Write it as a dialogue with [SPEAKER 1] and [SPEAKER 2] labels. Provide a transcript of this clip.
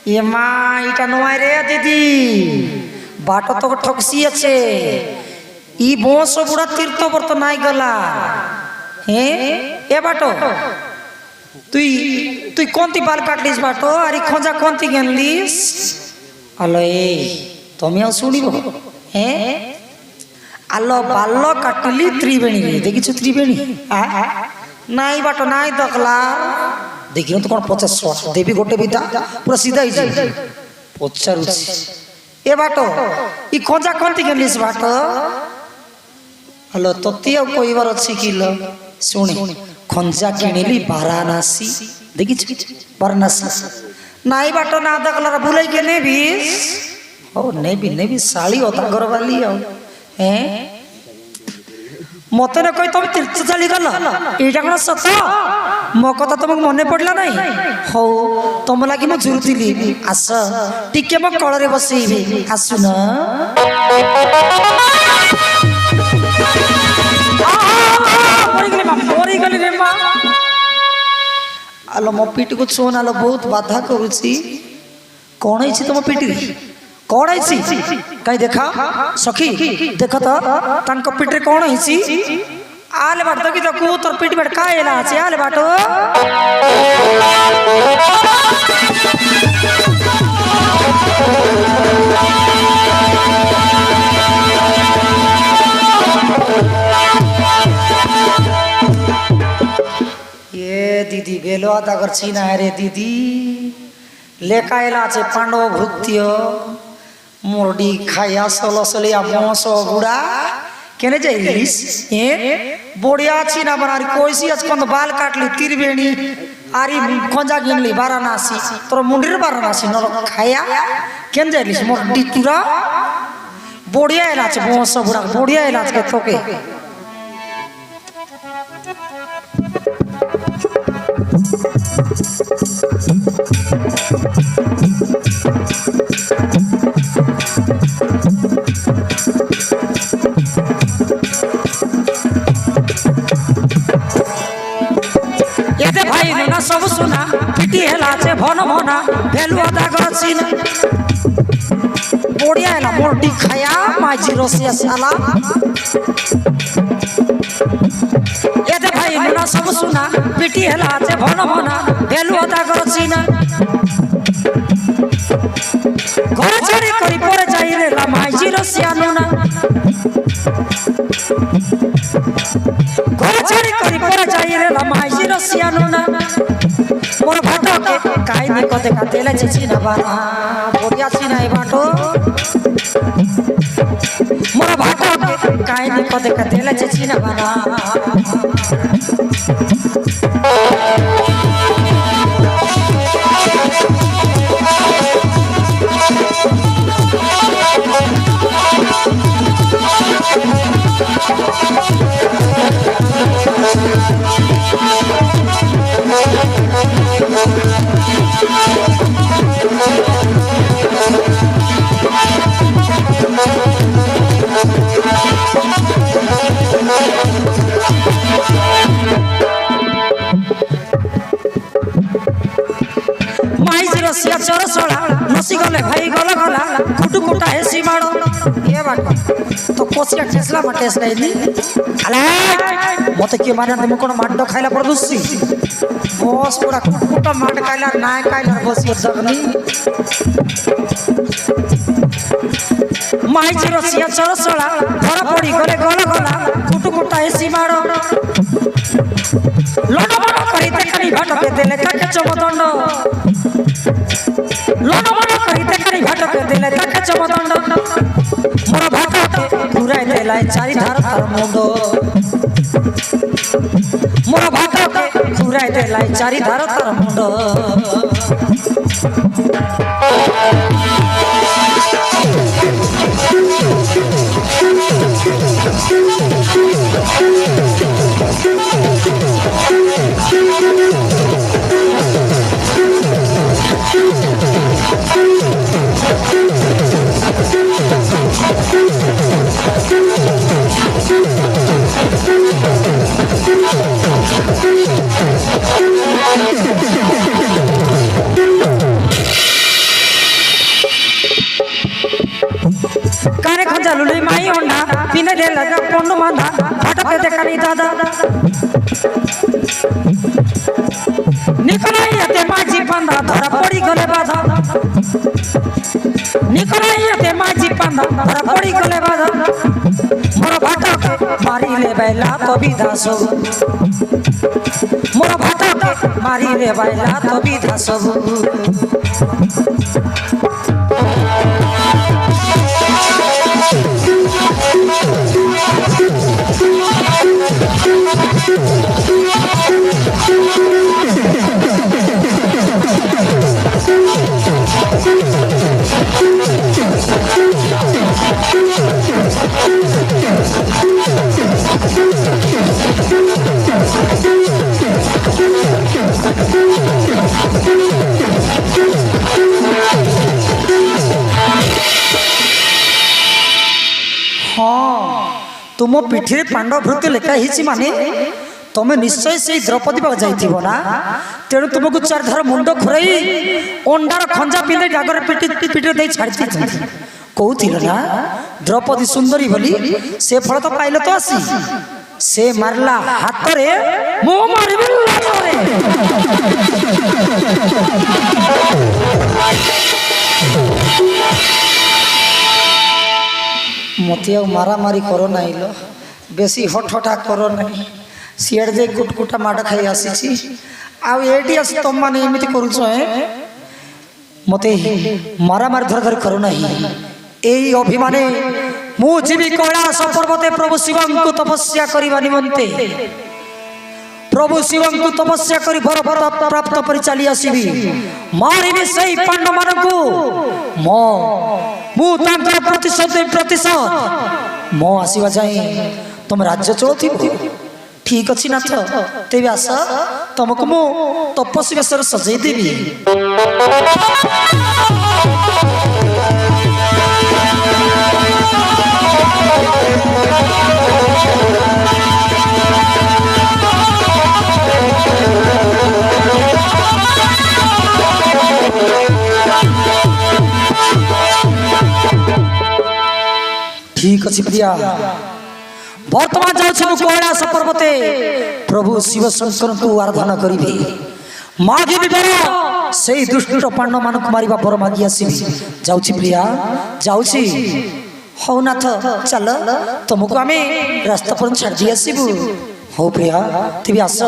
[SPEAKER 1] এ মা এটা নয় রে দিদি, বাটো তো ঠকসিয়েছে। ই বংশ বুড়া তীর্থবর্ত নাই গলা। হ্যাঁ এ বাটো তুই তুই কোনটি বাল কাটলিস বাটো, আর খোঁজা কোনটি গেনলিস? আলো এই তুমিও শুনিব। হ্যাঁ আলো বাল্য কাটলি ত্রিবেণী, দেখিছো ত্রিবেণী? নাই বাটো নাই দেখলা, দেখি তো কোন 50 দেবী গোটে বিদ্যা পুরো সিধা হয়েছে পচারুছি। এ বাটো ই খোঁজা কোনটি গেলিস বাটো? হলো ততিয়া কইবার আছে কিলো শুনি। খঞ্জা কিনিলি বারাণসী, দেখিছ বারাণসী? নাই বাটো না দেখলার ভুলাই কে নেবিস? ও নেবি নেবি শাড়ি ও তাঙ্গর বালি। হ্যাঁ মতে না কই তুমি তীর্থ চালি গল, এইটা কোন সত? মো কথা তোমাকে মনে পড়লা নাই? হও তোম লাগি মু ঝুরুଥିଲି। আস টিকে মো কଳରେ বসেইবি, আসুন। আলো মো পিঠ को छून आलो बहुत बाधा करूची। कौन है तुम पिटी? कौन है कहीं देखा सखी देख तो तांको पिटरे कौन है? आले बाट की देखू तोर पिट बेट का एला আছে? आले बाटो ये दीदी बेलो आदा करছি না रे दीदी। লেখা এলা আছে পাণ্ডব ভূত্য মুরডি খাইয়া সলসলিয়া মস বুড়া কেনে যাইলিস? এ বড়িয়া আছি না বানারি কইছি আজ কোন বাল কাটলি ত্রিবেণী, আরি খঞ্জা গিনলি বারাণসী, তোর মুন্ডির বারাণসী নর খাইয়া কেন যাইলিস? মুরডি তুরা বড়িয়া এলা আছে মস বুড়া, বড়িয়া এলা আছে তোকে। এতে ভাই না সব শোনা পিটি হেলা আছে ভন ভনা ভেলু আদা করছি না। বড়িয়া এলা মোরটি খায়া মাঝি রসিয়া সালা। এতে ভাই না সব শোনা পিটি হেলা আছে ভন ভনা ভেলু আদা করছি না। ঘরে ছেড়ে করি পরে যাই রে মাঝি রসিয়া নুনা। ঘরে ছেড়ে করি পরে যাই রে মাঝি রসিয়া নুনা। মোর ভাটকে কাইনি কতে কাতেলে চিছি না বানা বড়িয়া চিনা এ বাটো। মোর ভাটকে কাইনি কতে কাতেলে চিছি না বানা। রসিয়া চর সড়া নসি গলে ভাই গলা গলা কুটু কুটা হেসি মাড়ো। এ বাট তো কোসিয়া ঠেসলা মাটেস নাইনি। আলে মতে কি মানে তুমি কোন মাড্ড খাইলা পড়দুসি? বস পুরা কুটা মাড খাইলা না খাইলা বসিয়া জগনি। মাইজি রসিয়া চর সড়া ধরা পড়ি গলে গলা গলা কুটু কুটা হেসি মাড়ো। লড়বড় করি দেখানি ভাটকে দিলে তাকে চমদণ্ড। লড়বড় করি দেখানি ভাটকে দিলে তাকে চমদণ্ড। মোর ভাটকে ঘুরাই দেলাই চারি ধার তার মুন্ড। মোর ভাটকে ঘুরাই দেলাই চারি ধার তার মুন্ড।
[SPEAKER 2] Thank you.
[SPEAKER 1] পিনে লাগা পন মানা ভাটকে দেখানি দাদা নিকলাইয়াতে মাঝি পান্দা ধরা পড়ি গলে বাধা নিকলাইয়াতে মাঝি পান্দা ধরা পড়ি গলে বাধা মোর ভাটকে মারিলে বেলা তো বিধা সব মোর ভাটকে মারিলে বেলা তো বিধা সব तुम पिठी पांडव भृत्य लेखा ही माने तुम्हें निश्चय से द्रौपदी पाक जाइथिबो ना तेणु तुमको चार धर मुंड खुराई अंडार खंजा पिंधे डागर पिटी पिटी दे छाड़ती कहूथिल ना द्रौपदी सुंदरी बोली से फल तो पाइल तो आसी से मारला हाथ रे मो मारिबे लातरे मते मारा मारी करो नाई लो बेसी हटहटा करो नहीं सियाड़ जे गुटकुटा माड़ खाई आसी आठी आस तुम मैंने एमती करुच मते मारा मारी धर धर करो नहीं यही अभिमाने मुझी कैलास पर्वते प्रभु शिव को तपस्या करने निमंते प्रभु शिव को तपस्या कर वर प्राप्त कर चली आसबि मारिबि सही पांडव मान को प्रतिशोध मो आसवा जाए तुम राज्य चलो ठीक अच्छी नाथ तेज आस तुमको मु तपस्वी बेस सजई देवी ठीक अच्छी प्रिया वर्तमान जाऊँ कैलास पर्वते प्रभु शिव शंकर को आराधना करी मागे से दुष्ट पांडव मान मारिबा पर मागी आसबि जाऊँ प्रिया जाऊँ हौ नाथ चल तुमको आम रास्ता पर छाड़ी आसबू हौ प्रिया तेज आस